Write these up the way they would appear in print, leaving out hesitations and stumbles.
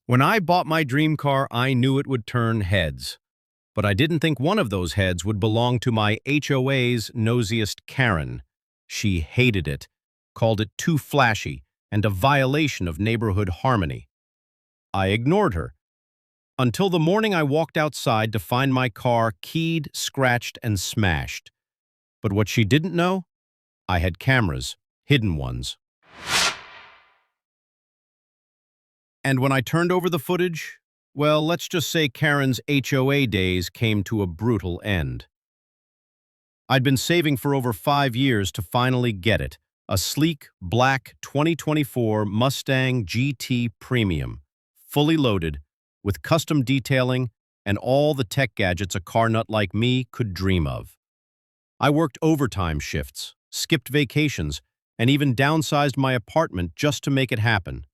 When I bought my dream car, I knew it would turn heads. But I didn't think one of those heads would belong to my HOA's nosiest Karen. She hated it, called it too flashy, and a violation of neighborhood harmony. I ignored her, until the morning I walked outside to find my car keyed, scratched, and smashed. But what she didn't know? I had cameras, hidden ones. And when I turned over the footage, well, let's just say Karen's HOA days came to a brutal end. I'd been saving for over 5 years to finally get it, a sleek, black 2024 Mustang GT Premium, fully loaded, with custom detailing and all the tech gadgets a car nut like me could dream of. I worked overtime shifts, skipped vacations, and even downsized my apartment just to make it happen.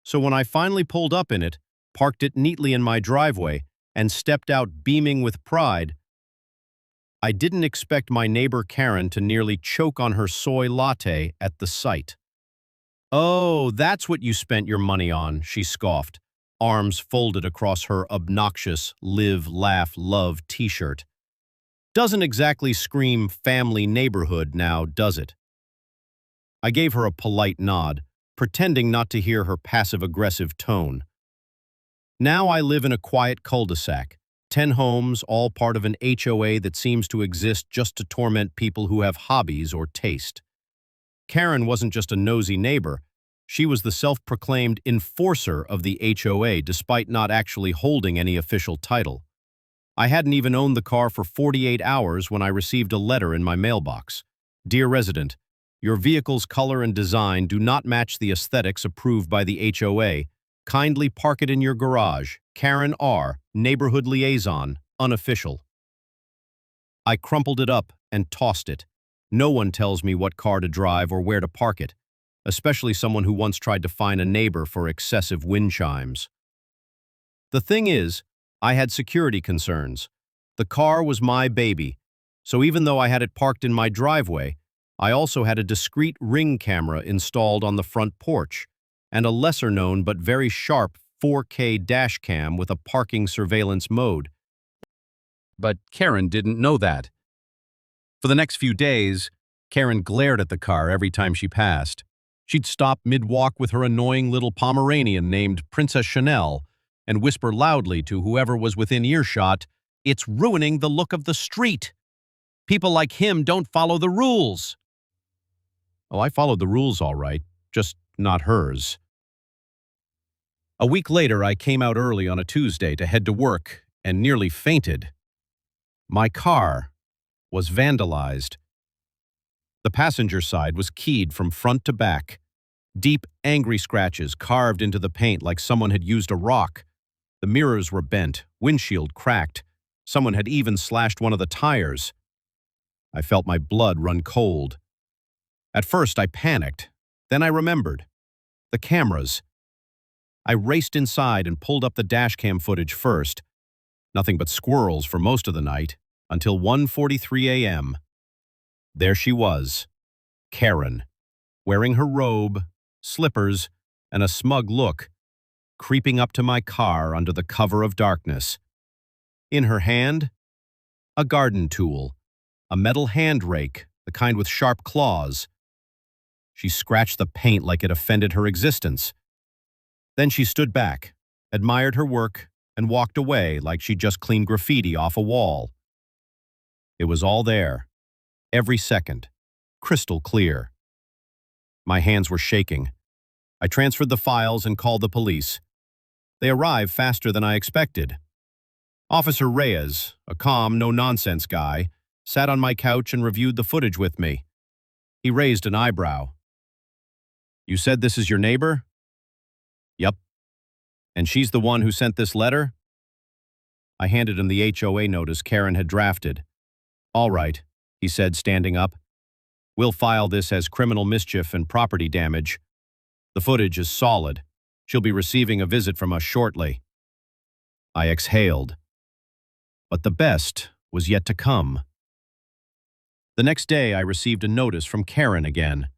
So when I finally pulled up in it, parked it neatly in my driveway, and stepped out beaming with pride, I didn't expect my neighbor Karen to nearly choke on her soy latte at the sight. "Oh, that's what you spent your money on," she scoffed, arms folded across her obnoxious Live, Laugh, Love t-shirt. Doesn't exactly scream family neighborhood now, does it? I gave her a polite nod, pretending not to hear her passive-aggressive tone. Now I live in a quiet cul-de-sac, 10 homes, all part of an HOA that seems to exist just to torment people who have hobbies or taste. Karen wasn't just a nosy neighbor, she was the self-proclaimed enforcer of the HOA despite not actually holding any official title. I hadn't even owned the car for 48 hours when I received a letter in my mailbox. "Dear resident, your vehicle's color and design do not match the aesthetics approved by the HOA. Kindly park it in your garage. Karen R., Neighborhood Liaison, unofficial." I crumpled it up and tossed it. No one tells me what car to drive or where to park it, especially someone who once tried to fine a neighbor for excessive wind chimes. The thing is, I had security concerns. The car was my baby, so even though I had it parked in my driveway, I also had a discreet Ring camera installed on the front porch, and a lesser-known but very sharp 4K dash cam with a parking surveillance mode. But Karen didn't know that. For the next few days, Karen glared at the car every time she passed. She'd stop mid-walk with her annoying little Pomeranian named Princess Chanel and whisper loudly to whoever was within earshot, "It's ruining the look of the street. People like him don't follow the rules." Oh, I followed the rules all right, just not hers. A week later, I came out early on a Tuesday to head to work and nearly fainted. My car was vandalized. The passenger side was keyed from front to back. Deep, angry scratches carved into the paint like someone had used a rock. The mirrors were bent, windshield cracked. Someone had even slashed one of the tires. I felt my blood run cold. At first, I panicked. Then I remembered. The cameras. I raced inside and pulled up the dashcam footage first. Nothing but squirrels for most of the night, until 1:43 a.m. There she was, Karen, wearing her robe, slippers, and a smug look, creeping up to my car under the cover of darkness. In her hand, a garden tool, a metal hand rake, the kind with sharp claws. She scratched the paint like it offended her existence. Then she stood back, admired her work, and walked away like she'd just cleaned graffiti off a wall. It was all there, every second, crystal clear. My hands were shaking. I transferred the files and called the police. They arrived faster than I expected. Officer Reyes, a calm, no-nonsense guy, sat on my couch and reviewed the footage with me. He raised an eyebrow. "You said this is your neighbor?" "Yup." "And she's the one who sent this letter?" I handed him the HOA notice Karen had drafted. "All right," he said, standing up. "We'll file this as criminal mischief and property damage. The footage is solid. She'll be receiving a visit from us shortly." I exhaled. But the best was yet to come. The next day, I received a notice from Karen again.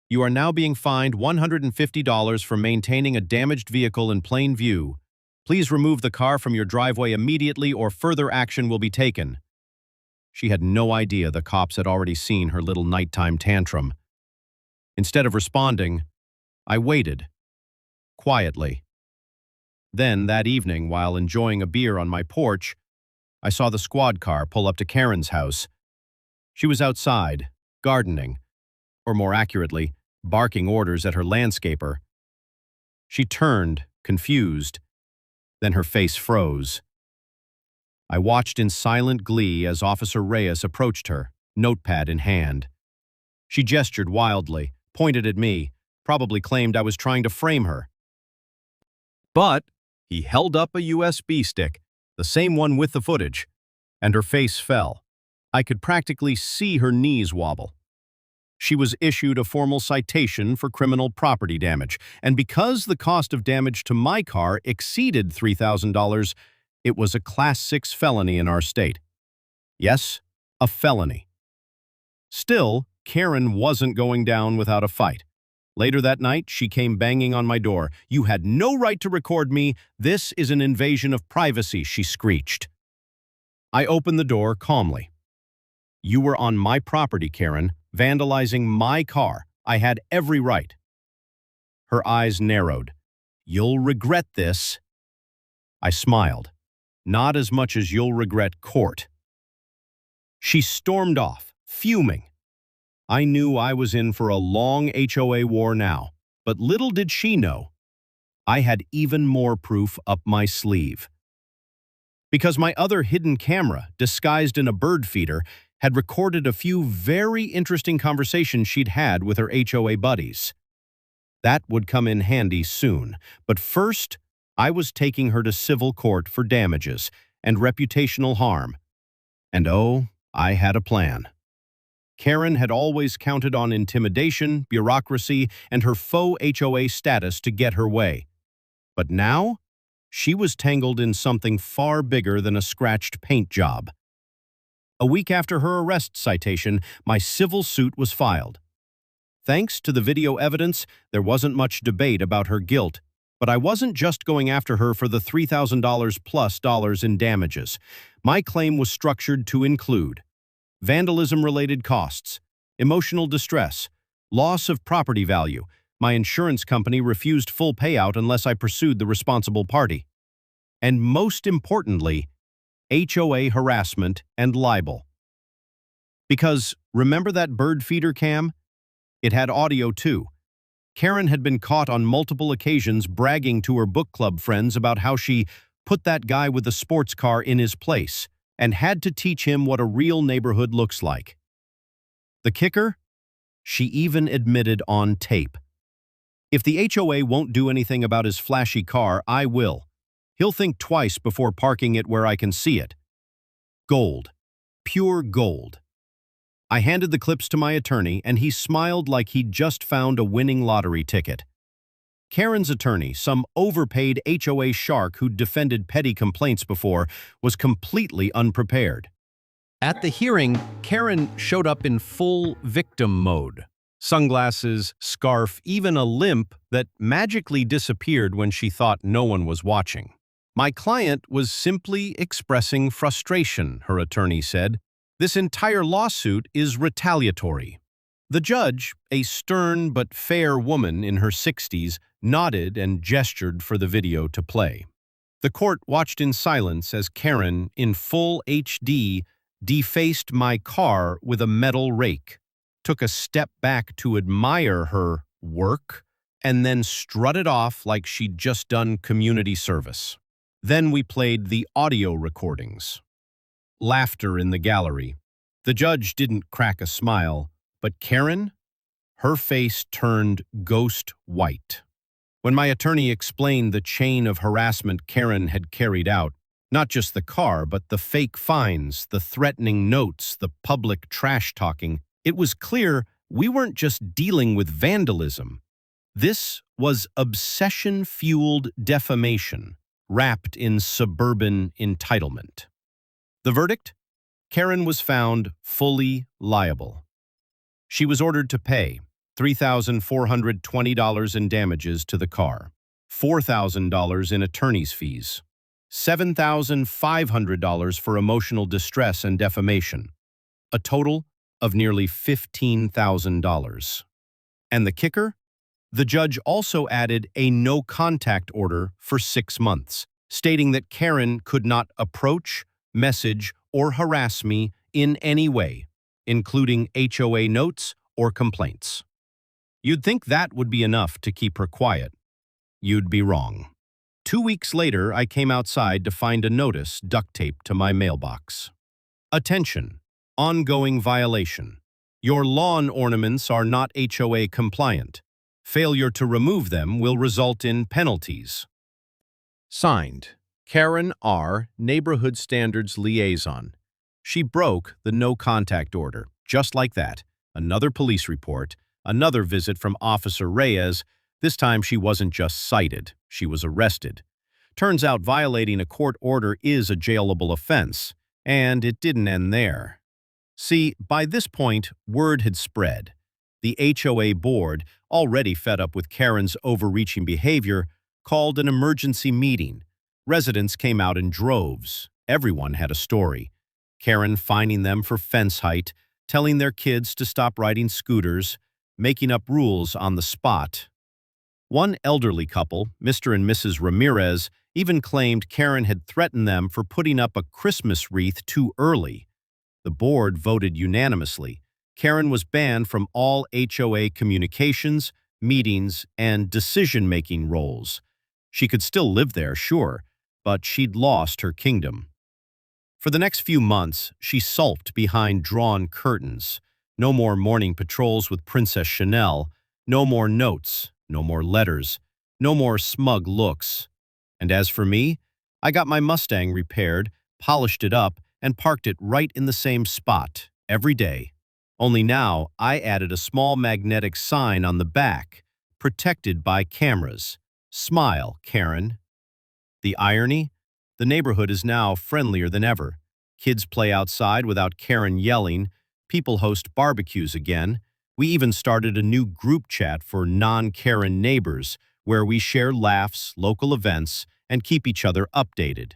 You are now being fined $150 for maintaining a damaged vehicle in plain view. Please remove the car from your driveway immediately or further action will be taken." She had no idea the cops had already seen her little nighttime tantrum. Instead of responding, I waited, quietly. Then, that evening, while enjoying a beer on my porch, I saw the squad car pull up to Karen's house. She was outside, gardening, or more accurately, barking orders at her landscaper. She turned, confused. Then her face froze. I watched in silent glee as Officer Reyes approached her, notepad in hand. She gestured wildly, pointed at me, probably claimed I was trying to frame her. But he held up a USB stick, the same one with the footage, and her face fell. I could practically see her knees wobble. She was issued a formal citation for criminal property damage, and because the cost of damage to my car exceeded $3,000, it was a Class 6 felony in our state. Yes, a felony. Still, Karen wasn't going down without a fight. Later that night, she came banging on my door. "You had no right to record me. This is an invasion of privacy," she screeched. I opened the door calmly. "You were on my property, Karen, vandalizing my car. I had every right." Her eyes narrowed. "You'll regret this." I smiled. "Not as much as you'll regret court." She stormed off, fuming. I knew I was in for a long HOA war now, but little did she know, I had even more proof up my sleeve. Because my other hidden camera, disguised in a bird feeder, had recorded a few very interesting conversations she'd had with her HOA buddies. That would come in handy soon, but first, I was taking her to civil court for damages and reputational harm. And oh, I had a plan. Karen had always counted on intimidation, bureaucracy, and her faux HOA status to get her way. But now, she was tangled in something far bigger than a scratched paint job. A week after her arrest citation, my civil suit was filed. Thanks to the video evidence, there wasn't much debate about her guilt, but I wasn't just going after her for the $3,000 plus in damages. My claim was structured to include vandalism-related costs, emotional distress, loss of property value. My insurance company refused full payout unless I pursued the responsible party. And most importantly, HOA harassment and libel. Because remember that bird feeder cam? It had audio too. Karen had been caught on multiple occasions bragging to her book club friends about how she put that guy with the sports car in his place and had to teach him what a real neighborhood looks like. The kicker? She even admitted on tape. "If the HOA won't do anything about his flashy car, I will. He'll think twice before parking it where I can see it." Gold. Pure gold. I handed the clips to my attorney, and he smiled like he'd just found a winning lottery ticket. Karen's attorney, some overpaid HOA shark who'd defended petty complaints before, was completely unprepared. At the hearing, Karen showed up in full victim mode. Sunglasses, scarf, even a limp that magically disappeared when she thought no one was watching. "My client was simply expressing frustration," her attorney said. "This entire lawsuit is retaliatory." The judge, a stern but fair woman in her 60s, nodded and gestured for the video to play. The court watched in silence as Karen, in full HD, defaced my car with a metal rake, took a step back to admire her work, and then strutted off like she'd just done community service. Then we played the audio recordings. Laughter in the gallery. The judge didn't crack a smile, but Karen? Her face turned ghost white. When my attorney explained the chain of harassment Karen had carried out, not just the car, but the fake fines, the threatening notes, the public trash-talking, it was clear we weren't just dealing with vandalism. This was obsession-fueled defamation, wrapped in suburban entitlement. The verdict? Karen was found fully liable. She was ordered to pay $3,420 in damages to the car, $4,000 in attorney's fees, $7,500 for emotional distress and defamation, a total of nearly $15,000. And the kicker? The judge also added a no-contact order for 6 months, stating that Karen could not approach, message, or harass me in any way, including HOA notes or complaints. You'd think that would be enough to keep her quiet. You'd be wrong. 2 weeks later, I came outside to find a notice duct taped to my mailbox. Attention! Ongoing violation. Your lawn ornaments are not HOA compliant. Failure to remove them will result in penalties. Signed, Karen R., Neighborhood Standards Liaison. She broke the no-contact order. Just like that. Another police report, another visit from Officer Reyes. This time she wasn't just cited, she was arrested. Turns out violating a court order is a jailable offense, and it didn't end there. See, by this point, word had spread. The HOA board, already fed up with Karen's overreaching behavior, called an emergency meeting. Residents came out in droves. Everyone had a story. Karen fining them for fence height, telling their kids to stop riding scooters, making up rules on the spot. One elderly couple, Mr. and Mrs. Ramirez, even claimed Karen had threatened them for putting up a Christmas wreath too early. The board voted unanimously. Karen was banned from all HOA communications, meetings, and decision-making roles. She could still live there, sure, but she'd lost her kingdom. For the next few months, she sulked behind drawn curtains. No more morning patrols with Princess Chanel, no more notes, no more letters, no more smug looks. And as for me, I got my Mustang repaired, polished it up, and parked it right in the same spot, every day. Only now, I added a small magnetic sign on the back, protected by cameras. Smile, Karen. The irony? The neighborhood is now friendlier than ever. Kids play outside without Karen yelling. People host barbecues again. We even started a new group chat for non-Karen neighbors, where we share laughs, local events, and keep each other updated.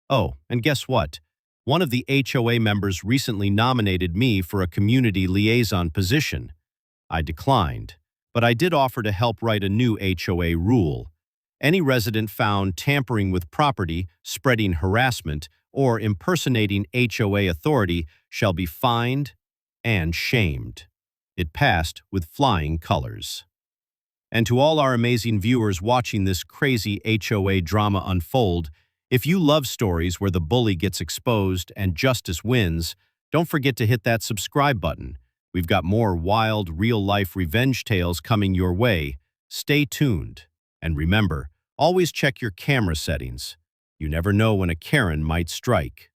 Oh, and guess what? One of the HOA members recently nominated me for a community liaison position. I declined, but I did offer to help write a new HOA rule. Any resident found tampering with property, spreading harassment, or impersonating HOA authority shall be fined and shamed. It passed with flying colors. And to all our amazing viewers watching this crazy HOA drama unfold, if you love stories where the bully gets exposed and justice wins, don't forget to hit that subscribe button. We've got more wild, real-life revenge tales coming your way. Stay tuned. And remember, always check your camera settings. You never know when a Karen might strike.